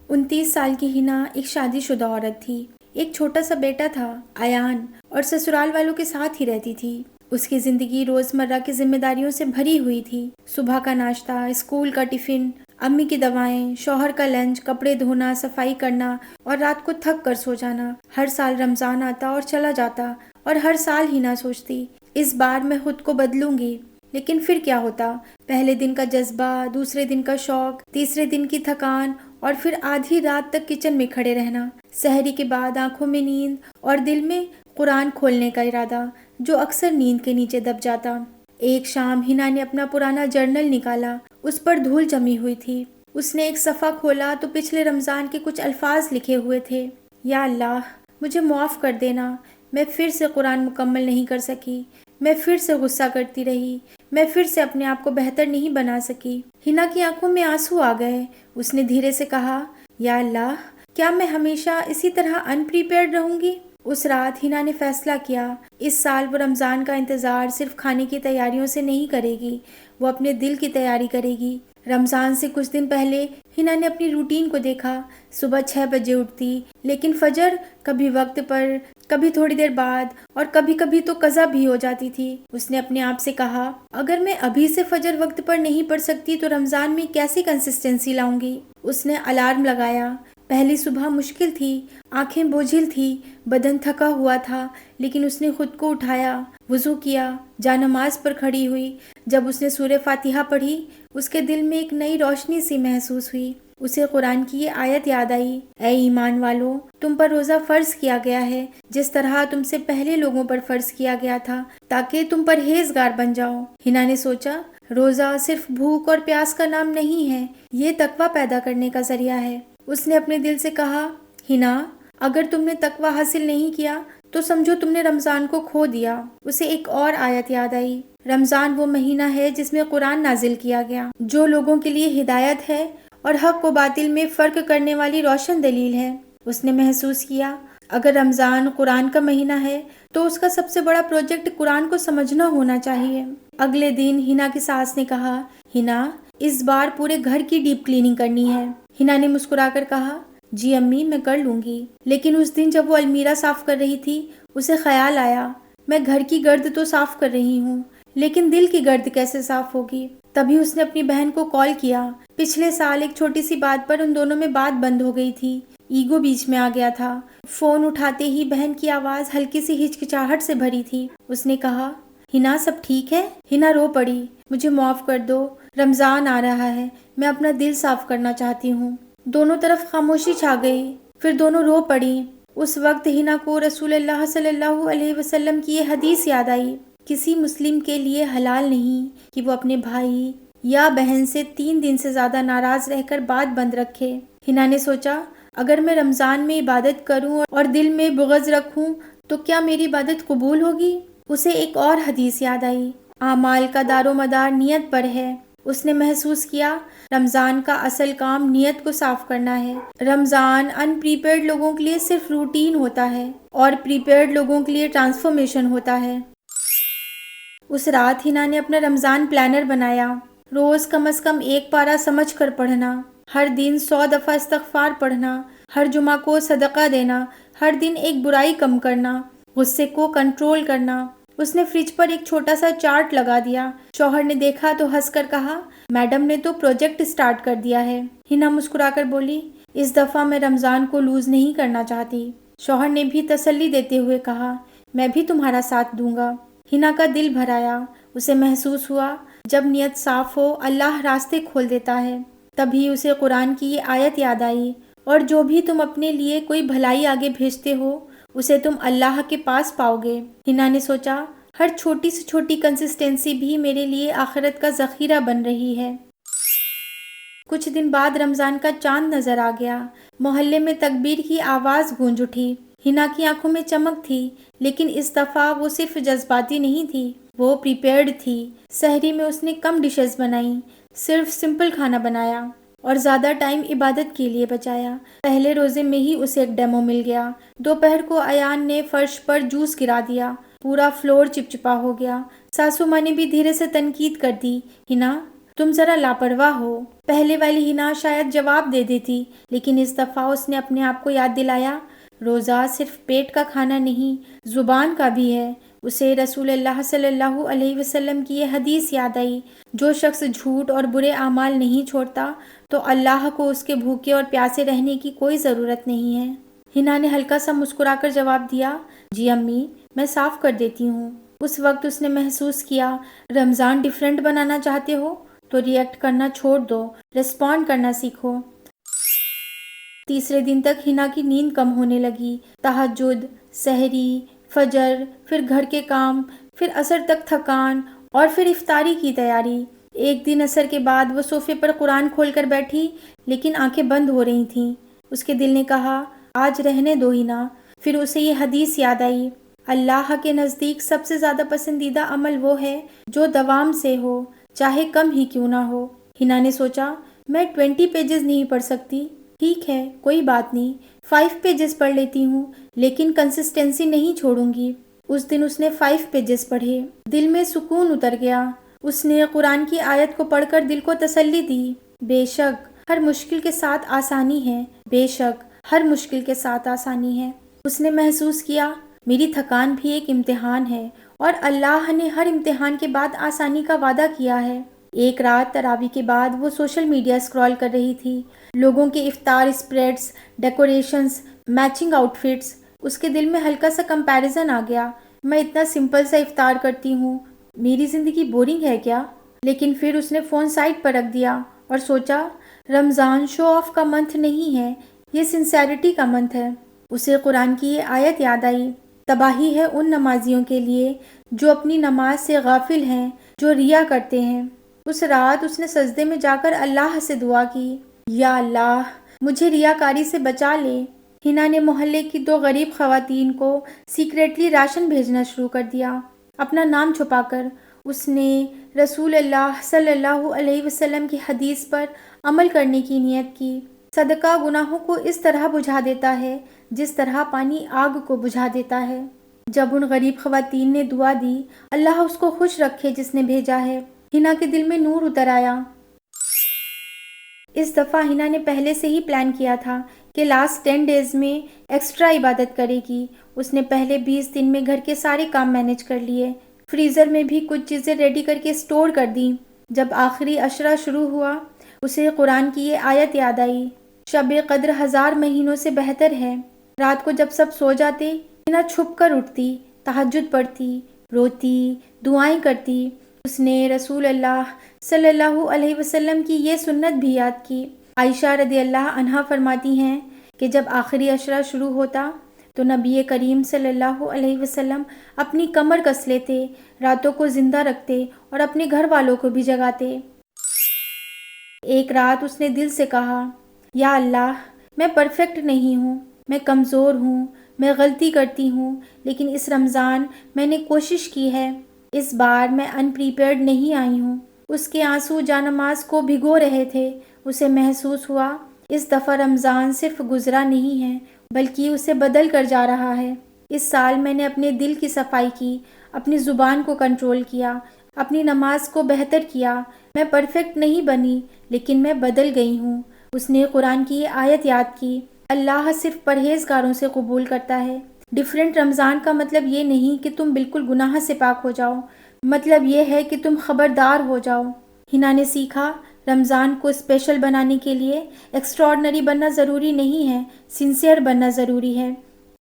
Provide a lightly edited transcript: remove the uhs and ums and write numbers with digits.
29 سال کی ہنا ایک شادی شدہ عورت تھی۔ ایک چھوٹا سا بیٹا تھا ایان، اور سسرال والوں کے ساتھ ہی رہتی تھی۔ اس کی زندگی روزمرہ کی ذمہ داریوں سے بھری ہوئی تھی۔ صبح کا ناشتہ، اسکول کا ٹفن، امی کی دوائیں، شوہر کا لنچ، کپڑے دھونا، صفائی کرنا اور رات کو تھک کر سو جانا۔ ہر سال رمضان آتا اور چلا جاتا، اور ہر سال ہنا سوچتی اس بار میں خود کو بدلوں گی۔ لیکن پھر کیا ہوتا؟ پہلے دن کا جذبہ، دوسرے دن کا شوق، تیسرے دن کی تھکان، اور پھر آدھی رات تک کچن میں کھڑے رہنا۔ سحری کے بعد آنکھوں میں نیند اور دل میں قرآن کھولنے کا ارادہ، جو اکثر نیند کے نیچے دب جاتا۔ ایک شام ہنا نے اپنا پرانا جرنل نکالا۔ اس پر دھول جمی ہوئی تھی۔ اس نے ایک صفحہ کھولا تو پچھلے رمضان کے کچھ الفاظ لکھے ہوئے تھے۔ یا اللہ، مجھے معاف کر دینا، میں پھر سے قرآن مکمل نہیں کر سکی، میں پھر سے غصہ کرتی رہی، میں پھر سے اپنے آپ کو بہتر نہیں بنا سکی۔ ہنا کی آنکھوں میں آنسو آ گئے۔ اس نے دھیرے سے کہا، یا اللہ، کیا میں ہمیشہ اسی طرح ان پریپیئرڈ رہوں گی؟ اس رات ہنا نے فیصلہ کیا، اس سال وہ رمضان کا انتظار صرف کھانے کی تیاریوں سے نہیں کرے گی، وہ اپنے دل کی تیاری کرے گی۔ رمضان سے کچھ دن پہلے ہنا نے اپنی روٹین کو دیکھا۔ صبح 6 بجے اٹھتی، لیکن فجر کبھی وقت پر، کبھی تھوڑی دیر بعد، اور کبھی کبھی تو قضا بھی ہو جاتی تھی۔ اس نے اپنے آپ سے کہا، اگر میں ابھی سے فجر وقت پر نہیں پڑھ سکتی تو رمضان میں کیسی کنسسٹنسی لاؤں گی؟ اس نے الارم لگایا۔ پہلی صبح مشکل تھی، آنکھیں بوجھل تھی، بدن تھکا ہوا تھا، لیکن اس نے خود کو اٹھایا، وضو کیا، جانماز پر کھڑی ہوئی۔ جب اس نے سورہ فاتحہ پڑھی، اس کے دل میں ایک نئی روشنی سی محسوس ہوئی۔ اسے قرآن کی یہ آیت یاد آئی، اے ایمان والو، تم پر روزہ فرض کیا گیا ہے جس طرح تم سے پہلے لوگوں پر فرض کیا گیا تھا، تاکہ تم پرہیزگار بن جاؤ۔ ہنا نے سوچا، روزہ صرف بھوک اور پیاس کا نام نہیں ہے، یہ تقویٰ پیدا کرنے کا ذریعہ ہے۔ اس نے اپنے دل سے کہا، ہنا، اگر تم نے تقویٰ حاصل نہیں کیا تو سمجھو تم نے رمضان کو کھو دیا۔ اسے ایک اور آیت یاد آئی، رمضان وہ مہینہ ہے جس میں قرآن نازل کیا گیا، جو لوگوں کے لیے ہدایت ہے اور حق و باطل میں فرق کرنے والی روشن دلیل ہے۔ اس نے محسوس کیا، اگر رمضان قرآن کا مہینہ ہے تو اس کا سب سے بڑا پروجیکٹ قرآن کو سمجھنا ہونا چاہیے۔ اگلے دن ہنا کی ساس نے کہا، ہنا، اس بار پورے گھر کی ڈیپ کلیننگ کرنی ہے۔ ہنا نے مسکرا کر کہا، جی امی، میں کر لوں گی۔ لیکن اس دن جب وہ المیرہ صاف کر رہی تھی، اسے خیال آیا، میں گھر کی گرد تو صاف کر رہی ہوں، لیکن دل کی گرد کیسے صاف ہوگی؟ تبھی اس نے اپنی بہن کو کال کیا۔ پچھلے سال ایک چھوٹی سی بات پر ان دونوں میں بات بند ہو گئی تھی، ایگو بیچ میں آ گیا تھا۔ فون اٹھاتے ہی بہن کی آواز ہلکی سی ہچکچاہٹ سے بھری تھی۔ اس نے کہا، ہنا، سب ٹھیک ہے؟ ہنا رو پڑی، مجھے معاف کر دو، رمضان آ رہا ہے، میں اپنا دل صاف کرنا چاہتی ہوں۔ دونوں طرف خاموشی چھا گئی، پھر دونوں رو پڑیں۔ اس وقت ہنا کو رسول اللہ صلی اللہ علیہ وسلم کی یہ حدیث یاد آئی، کسی مسلم کے لیے حلال نہیں کہ وہ اپنے بھائی یا بہن سے 3 دن سے زیادہ ناراض رہ کر بات بند رکھے۔ ہنا نے سوچا، اگر میں رمضان میں عبادت کروں اور دل میں بغض رکھوں تو کیا میری عبادت قبول ہوگی؟ اسے ایک اور حدیث یاد آئی، اعمال کا دار و مدار نیت پر ہے۔ اس نے محسوس کیا، رمضان کا اصل کام نیت کو صاف کرنا ہے۔ رمضان ان پریپیئرڈ لوگوں کے لیے صرف روٹین ہوتا ہے اور پریپیئرڈ لوگوں کے لیے ٹرانسفارمیشن ہوتا ہے۔ اس رات ہنا نے اپنا رمضان پلانر بنایا، روز کم از کم 1 پارہ سمجھ کر پڑھنا، ہر دن 100 دفعہ استغفار پڑھنا، ہر جمعہ کو صدقہ دینا، ہر دن ایک برائی کم کرنا، غصے کو کنٹرول کرنا۔ اس نے فریج پر ایک چھوٹا سا چارٹ لگا دیا۔ شوہر نے دیکھا تو ہنس کر کہا، میڈم نے تو پروجیکٹ سٹارٹ کر دیا ہے۔ ہنا مسکرا کر بولی، اس دفعہ میں رمضان کو لوز نہیں کرنا چاہتی۔ شوہر نے بھی تسلی دیتے ہوئے کہا، میں بھی تمہارا ساتھ دوں گا۔ ہنا کا دل بھر آیا، اسے محسوس ہوا، جب نیت صاف ہو اللہ راستے کھول دیتا ہے۔ تبھی اسے قرآن کی یہ آیت یاد آئی، اور جو بھی تم اپنے لیے کوئی بھلائی آگے بھیجتے ہو اسے تم اللہ کے پاس پاؤ گے۔ ہنا نے سوچا، ہر چھوٹی سے چھوٹی کنسسٹنسی بھی میرے لیے آخرت کا ذخیرہ بن رہی ہے۔ کچھ دن بعد رمضان کا چاند نظر آ گیا، محلے میں تکبیر کی آواز گونج اٹھی۔ ہنا کی آنکھوں میں چمک تھی، لیکن اس دفعہ وہ صرف جذباتی نہیں تھی، وہ پریپیئرڈ تھی۔ سحری میں اس نے کم ڈشز بنائیں، صرف سمپل کھانا بنایا اور زیادہ ٹائم عبادت کے لیے بچایا۔ پہلے روزے میں ہی اسے ایک ڈیمو مل گیا۔ دوپہر کو ایان نے فرش پر جوس گرا دیا، پورا فلور چپچپا ہو گیا۔ ساسو ماں نے بھی دھیرے سے تنقید کر دی، ہنا، تم ذرا لاپرواہ ہو۔ پہلے والی ہنا شاید جواب دے دیتی، لیکن اس دفعہ اس نے اپنے آپ کو یاد دلایا، روزہ صرف پیٹ کا کھانا نہیں، زبان کا بھی ہے۔ اسے رسول اللہ صلی اللہ علیہ وسلم کی یہ حدیث یاد آئی، جو شخص جھوٹ اور برے اعمال نہیں چھوڑتا تو اللہ کو اس کے بھوکے اور پیاسے رہنے کی کوئی ضرورت نہیں ہے۔ ہنا نے ہلکا سا مسکرا کر جواب دیا، جی امی، میں صاف کر دیتی ہوں۔ اس وقت اس نے محسوس کیا، رمضان ڈیفرنٹ بنانا چاہتے ہو تو ری ایکٹ کرنا چھوڑ دو، ریسپونڈ کرنا سیکھو۔ تیسرے دن تک ہنا کی نیند کم ہونے لگی۔ تہجد، سحری، فجر، پھر گھر کے کام، پھر عصر تک تھکان اور پھر افطاری کی تیاری۔ ایک دن عصر کے بعد وہ صوفے پر قرآن کھول کر بیٹھی، لیکن آنکھیں بند ہو رہی تھیں۔ اس کے دل نے کہا، آج رہنے دو ہنا۔ پھر اسے یہ حدیث یاد آئی، اللہ کے نزدیک سب سے زیادہ پسندیدہ عمل وہ ہے جو دوام سے ہو، چاہے کم ہی کیوں نہ ہو۔ ہنا نے سوچا، میں 20 پیجز نہیں پڑھ سکتی، ٹھیک ہے، کوئی بات نہیں، 5 پیجز پڑھ لیتی ہوں، لیکن کنسسٹنسی نہیں چھوڑوں گی۔ اس دن اس نے 5 پیجز پڑھے، دل میں سکون اتر گیا۔ اس نے قرآن کی آیت کو پڑھ کر دل کو تسلی دی، بے شک ہر مشکل کے ساتھ آسانی ہے، بے شک ہر مشکل کے ساتھ آسانی ہے۔ اس نے محسوس کیا، میری تھکان بھی ایک امتحان ہے اور اللہ نے ہر امتحان کے بعد آسانی کا وعدہ کیا ہے۔ ایک رات تراویح کے بعد وہ سوشل میڈیا اسکرول کر رہی تھی، لوگوں کے افطار اسپریڈز، ڈیکوریشنز، میچنگ آؤٹ فٹس۔ اس کے دل میں ہلکا سا کمپیریزن آ گیا، میں اتنا سمپل سا افطار کرتی ہوں، میری زندگی بورنگ ہے کیا؟ لیکن پھر اس نے فون سائڈ پر رکھ دیا اور سوچا، رمضان شو آف کا منتھ نہیں ہے، یہ سنسیریٹی کا منتھ ہے۔ اسے قرآن کی یہ آیت یاد آئی، تباہی ہے ان نمازیوں کے لیے جو اپنی نماز سے غافل ہیں، جو ریا کرتے ہیں۔ اس رات اس نے سجدے میں جا کر اللہ سے دعا کی، یا اللہ مجھے ریاکاری سے بچا لے۔ ہنا نے محلے کی 2 غریب خواتین کو سیکریٹلی راشن بھیجنا شروع کر دیا، اپنا نام چھپا کر۔ اس نے رسول اللہ صلی اللہ علیہ وسلم کی حدیث پر عمل کرنے کی نیت کی۔ صدقہ گناہوں کو اس طرح بجھا دیتا ہے جس طرح پانی آگ کو بجھا دیتا ہے۔ جب ان غریب خواتین نے دعا دی، اللہ اس کو خوش رکھے جس نے بھیجا ہے، ہنا کے دل میں نور اتر آیا۔ اس دفعہ ہنا نے پہلے سے ہی پلان کیا تھا کہ لاسٹ 10 ڈیز میں ایکسٹرا عبادت کرے گی۔ اس نے پہلے 20 دن میں گھر کے سارے کام مینج کر لیے، فریزر میں بھی کچھ چیزیں ریڈی کر کے اسٹور کر دیں۔ جب آخری عشرہ شروع ہوا، اسے قرآن کی یہ آیت یاد آئی، شب قدر 1000 مہینوں سے بہتر ہے۔ رات کو جب سب سو جاتے، ہنا چھپ کر اٹھتی، تہجد پڑھتی، روتی، دعائیں کرتی۔ اس نے رسول اللہ صلی اللہ علیہ وسلم کی یہ سنت بھی یاد کی۔ عائشہ رضی اللہ عنہا فرماتی ہیں کہ جب آخری عشرہ شروع ہوتا تو نبی کریم صلی اللہ علیہ وسلم اپنی کمر کس لیتے، راتوں کو زندہ رکھتے اور اپنے گھر والوں کو بھی جگاتے۔ ایک رات اس نے دل سے کہا، یا اللہ میں پرفیکٹ نہیں ہوں، میں کمزور ہوں، میں غلطی کرتی ہوں، لیکن اس رمضان میں نے کوشش کی ہے، اس بار میں ان پریپیئرڈ نہیں آئی ہوں۔ اس کے آنسو جانماز کو بھگو رہے تھے۔ اسے محسوس ہوا، اس دفعہ رمضان صرف گزرا نہیں ہے بلکہ اسے بدل کر جا رہا ہے۔ اس سال میں نے اپنے دل کی صفائی کی، اپنی زبان کو کنٹرول کیا، اپنی نماز کو بہتر کیا۔ میں پرفیکٹ نہیں بنی، لیکن میں بدل گئی ہوں۔ اس نے قرآن کی یہ آیت یاد کی، اللہ صرف پرہیزگاروں سے قبول کرتا ہے۔ ڈیفرنٹ رمضان کا مطلب یہ نہیں کہ تم بالکل گناہ سے پاک ہو جاؤ، مطلب یہ ہے کہ تم خبردار ہو جاؤ۔ ہنا نے سیکھا، رمضان کو اسپیشل بنانے کے لیے ایکسٹراڈنری بننا ضروری نہیں ہے، سنسیئر بننا ضروری ہے۔